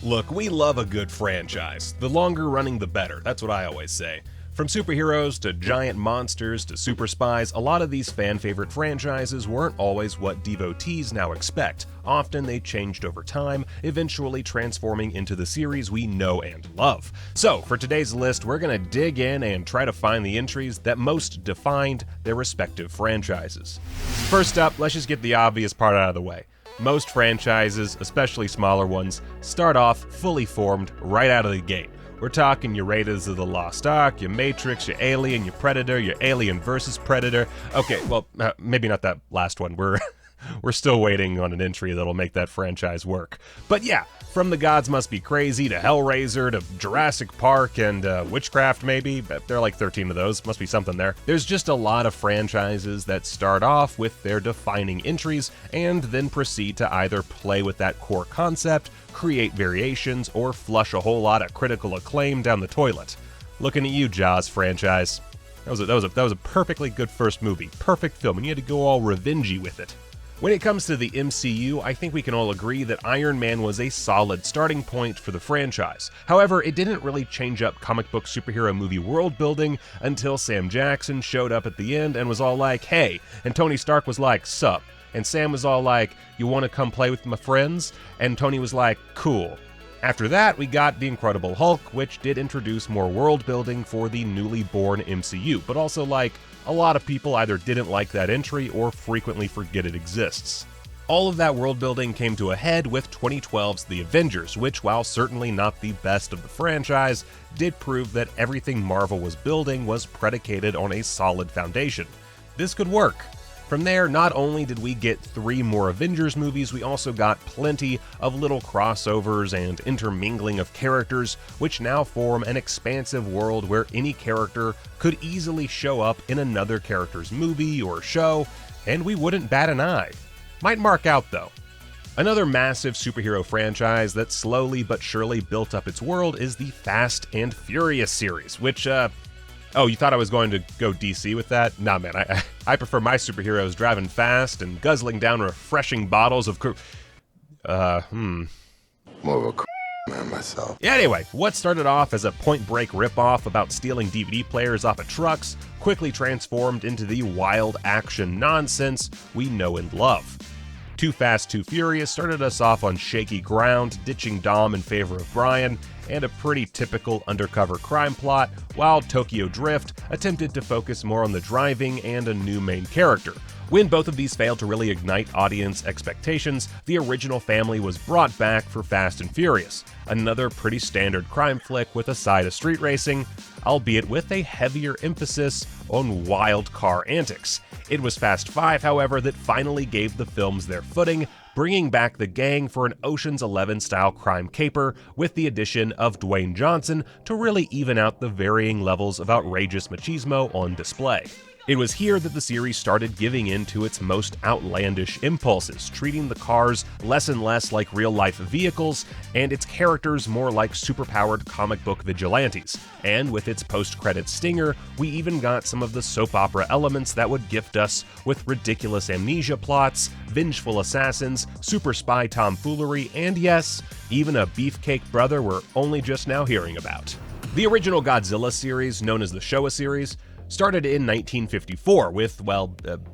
Look, we love a good franchise. The longer running, the better. That's what I always say. From superheroes to giant monsters to super spies, a lot of these fan-favorite franchises weren't always what devotees now expect. Often they changed over time, eventually transforming into the series we know and love. So, for today's list, we're gonna dig in and try to find the entries that most defined their respective franchises. First up, let's just get the obvious part out of the way. Most franchises, especially smaller ones, start off fully formed right out of the gate. We're talking your Raiders of the Lost Ark, your Matrix, your Alien, your Predator, your Alien vs. Predator. Okay, well, maybe not that last one. We're still waiting on an entry that'll make that franchise work. But yeah, from The Gods Must Be Crazy to Hellraiser to Jurassic Park and Witchcraft maybe. There are like 13 of those, must be something there. There's just a lot of franchises that start off with their defining entries and then proceed to either play with that core concept, create variations, or flush a whole lot of critical acclaim down the toilet. Looking at you, Jaws franchise. That was a perfectly good first movie, perfect film, and you had to go all revengey with it. When it comes to the MCU, I think we can all agree that Iron Man was a solid starting point for the franchise. However, it didn't really change up comic book superhero movie world building until Sam Jackson showed up at the end and was all like, hey, and Tony Stark was like, sup, and Sam was all like, you want to come play with my friends? And Tony was like, cool. After that, we got The Incredible Hulk, which did introduce more world building for the newly born MCU, but also like, a lot of people either didn't like that entry or frequently forget it exists. All of that world building came to a head with 2012's The Avengers, which, while certainly not the best of the franchise, did prove that everything Marvel was building was predicated on a solid foundation. This could work. From there, not only did we get 3 more Avengers movies, we also got plenty of little crossovers and intermingling of characters, which now form an expansive world where any character could easily show up in another character's movie or show, and we wouldn't bat an eye. Might mark out though. Another massive superhero franchise that slowly but surely built up its world is the Fast and Furious series, which, oh, you thought I was going to go DC with that? Nah, man, I prefer my superheroes driving fast and guzzling down refreshing bottles of More of a man myself. Yeah, anyway, what started off as a point-break ripoff about stealing DVD players off of trucks quickly transformed into the wild action nonsense we know and love. Too Fast, Too Furious started us off on shaky ground, ditching Dom in favor of Brian, and a pretty typical undercover crime plot, while Tokyo Drift attempted to focus more on the driving and a new main character. When both of these failed to really ignite audience expectations, the original family was brought back for Fast and Furious, another pretty standard crime flick with a side of street racing, albeit with a heavier emphasis on wild car antics. It was Fast 5, however, that finally gave the films their footing, bringing back the gang for an Ocean's 11-style crime caper with the addition of Dwayne Johnson to really even out the varying levels of outrageous machismo on display. It was here that the series started giving in to its most outlandish impulses, treating the cars less and less like real-life vehicles, and its characters more like superpowered comic book vigilantes. And with its post-credits stinger, we even got some of the soap opera elements that would gift us with ridiculous amnesia plots, vengeful assassins, super spy tomfoolery, and yes, even a beefcake brother we're only just now hearing about. The original Godzilla series, known as the Showa series, started in 1954 with, well,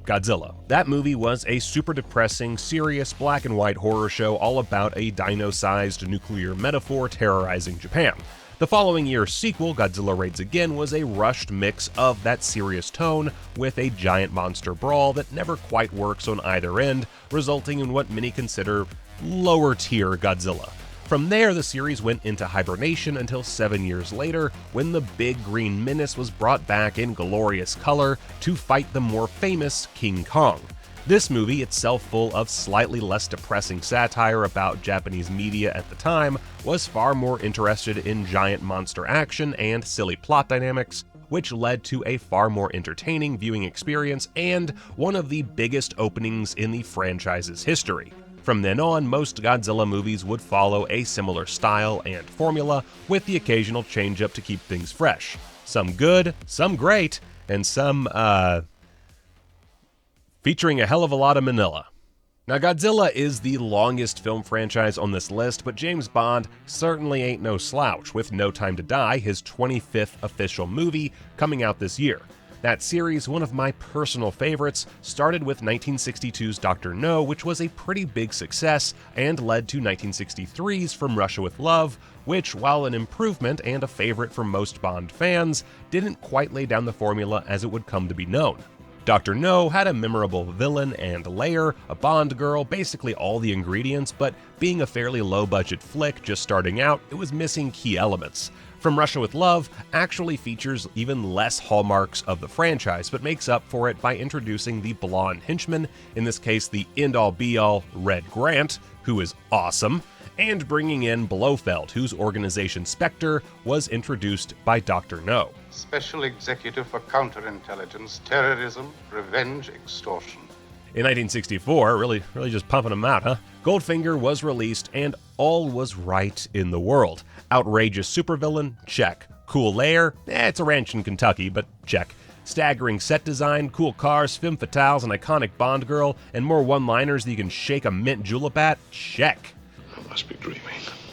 Godzilla. That movie was a super depressing, serious black and white horror show all about a dino-sized nuclear metaphor terrorizing Japan. The following year's sequel, Godzilla Raids Again, was a rushed mix of that serious tone with a giant monster brawl that never quite works on either end, resulting in what many consider lower-tier Godzilla. From there, the series went into hibernation until 7 years later, when the Big Green Menace was brought back in glorious color to fight the more famous King Kong. This movie, itself full of slightly less depressing satire about Japanese media at the time, was far more interested in giant monster action and silly plot dynamics, which led to a far more entertaining viewing experience and one of the biggest openings in the franchise's history. From then on, most Godzilla movies would follow a similar style and formula, with the occasional change-up to keep things fresh. Some good, some great, and some, featuring a hell of a lot of Manila. Now, Godzilla is the longest film franchise on this list, but James Bond certainly ain't no slouch, with No Time to Die, his 25th official movie, coming out this year. That series, one of my personal favorites, started with 1962's Dr. No, which was a pretty big success, and led to 1963's From Russia with Love, which, while an improvement and a favorite for most Bond fans, didn't quite lay down the formula as it would come to be known. Dr. No had a memorable villain and lair, a Bond girl, basically all the ingredients, but being a fairly low-budget flick just starting out, it was missing key elements. From Russia with Love actually features even less hallmarks of the franchise, but makes up for it by introducing the blonde henchman, in this case the end-all be-all Red Grant, who is awesome, and bringing in Blofeld, whose organization Spectre was introduced by Dr. No. Special Executive for Counterintelligence, Terrorism, Revenge, Extortion. In 1964, really just pumping them out, huh? Goldfinger was released and all was right in the world. Outrageous supervillain? Check. Cool lair? It's a ranch in Kentucky, but check. Staggering set design, cool cars, femme fatales, an iconic Bond girl, and more one-liners that you can shake a mint julep at? Check. I must be dreaming.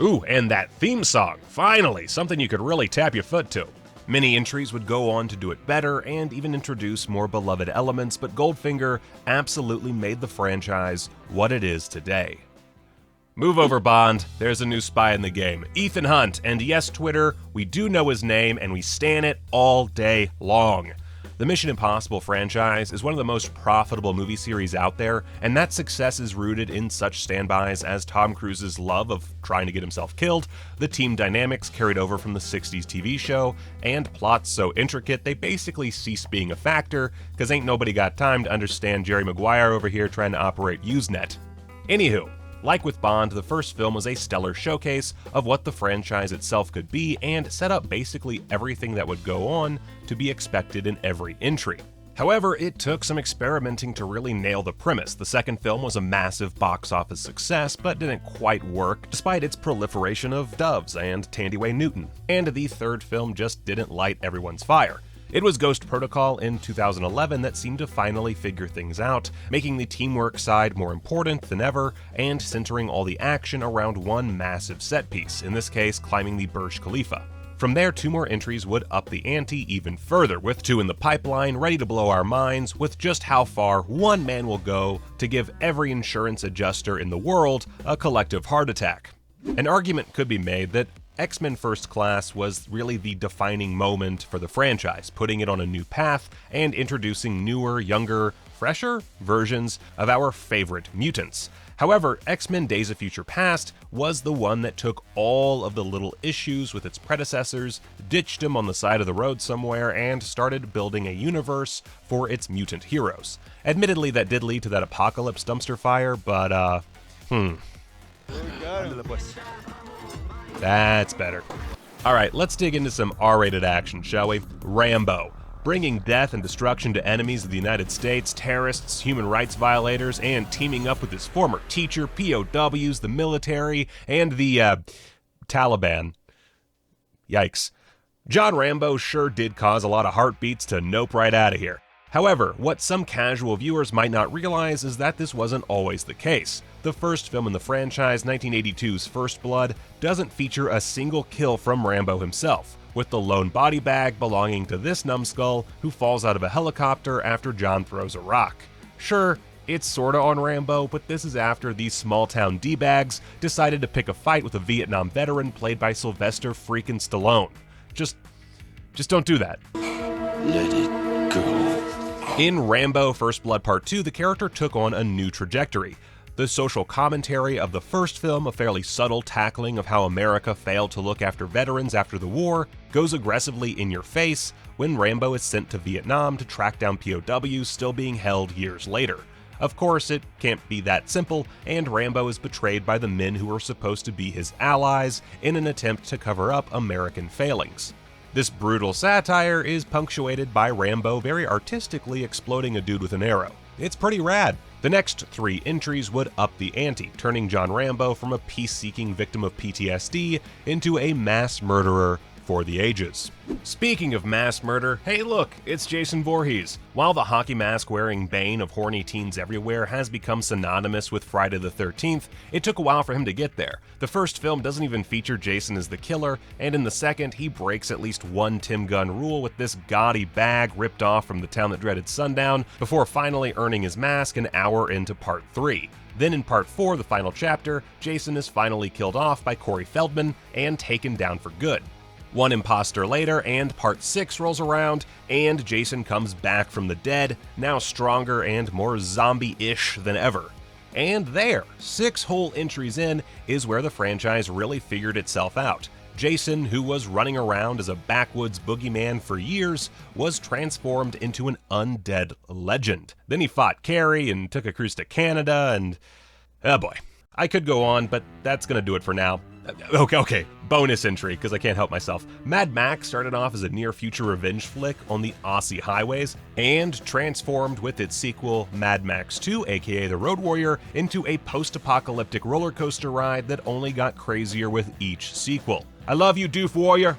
Ooh, and that theme song, finally, something you could really tap your foot to. Many entries would go on to do it better and even introduce more beloved elements, but Goldfinger absolutely made the franchise what it is today. Move over, Bond. There's a new spy in the game, Ethan Hunt, and yes, Twitter, we do know his name and we stan it all day long. The Mission Impossible franchise is one of the most profitable movie series out there, and that success is rooted in such standbys as Tom Cruise's love of trying to get himself killed, the team dynamics carried over from the 60s TV show, and plots so intricate they basically cease being a factor, cause ain't nobody got time to understand Jerry Maguire over here trying to operate Usenet. Anywho, like with Bond, the first film was a stellar showcase of what the franchise itself could be and set up basically everything that would go on to be expected in every entry. However, it took some experimenting to really nail the premise. The second film was a massive box office success, but didn't quite work despite its proliferation of doves and Thandie Newton. And the third film just didn't light everyone's fire. It was Ghost Protocol in 2011 that seemed to finally figure things out, making the teamwork side more important than ever, and centering all the action around one massive set piece, in this case climbing the Burj Khalifa. From there, 2 more entries would up the ante even further, with 2 in the pipeline ready to blow our minds with just how far one man will go to give every insurance adjuster in the world a collective heart attack. An argument could be made that X-Men First Class was really the defining moment for the franchise, putting it on a new path and introducing newer, younger, fresher versions of our favorite mutants. However, X-Men Days of Future Past was the one that took all of the little issues with its predecessors, ditched them on the side of the road somewhere, and started building a universe for its mutant heroes. Admittedly, that did lead to that Apocalypse dumpster fire, but that's better. Alright, let's dig into some R-rated action, shall we? Rambo. Bringing death and destruction to enemies of the United States, terrorists, human rights violators, and teaming up with his former teacher, POWs, the military, and the, Taliban. Yikes. John Rambo sure did cause a lot of heartbeats to nope right out of here. However, what some casual viewers might not realize is that this wasn't always the case. The first film in the franchise, 1982's First Blood, doesn't feature a single kill from Rambo himself, with the lone body bag belonging to this numbskull who falls out of a helicopter after John throws a rock. Sure, it's sorta on Rambo, but this is after these small-town D-bags decided to pick a fight with a Vietnam veteran played by Sylvester freaking Stallone. Just don't do that. Let it go. In Rambo First Blood Part 2, the character took on a new trajectory. The social commentary of the first film, a fairly subtle tackling of how America failed to look after veterans after the war, goes aggressively in your face when Rambo is sent to Vietnam to track down POWs still being held years later. Of course, it can't be that simple, and Rambo is betrayed by the men who are supposed to be his allies in an attempt to cover up American failings. This brutal satire is punctuated by Rambo very artistically exploding a dude with an arrow. It's pretty rad. The next 3 entries would up the ante, turning John Rambo from a peace-seeking victim of PTSD into a mass murderer for the ages. Speaking of mass murder, hey look, it's Jason Voorhees. While the hockey mask wearing bane of horny teens everywhere has become synonymous with Friday the 13th, it took a while for him to get there. The first film doesn't even feature Jason as the killer, and in the second, he breaks at least one Tim Gunn rule with this gaudy bag ripped off from The Town That Dreaded Sundown, before finally earning his mask an hour into part 3. Then in part 4, the final chapter, Jason is finally killed off by Corey Feldman and taken down for good. One imposter later, and part 6 rolls around, and Jason comes back from the dead, now stronger and more zombie-ish than ever. And there, 6 whole entries in, is where the franchise really figured itself out. Jason, who was running around as a backwoods boogeyman for years, was transformed into an undead legend. Then he fought Carrie and took a cruise to Canada and... oh boy. I could go on, but that's gonna do it for now. Okay, bonus entry, because I can't help myself. Mad Max started off as a near-future revenge flick on the Aussie highways, and transformed with its sequel, Mad Max 2, aka The Road Warrior, into a post-apocalyptic roller coaster ride that only got crazier with each sequel. I love you, Doof Warrior.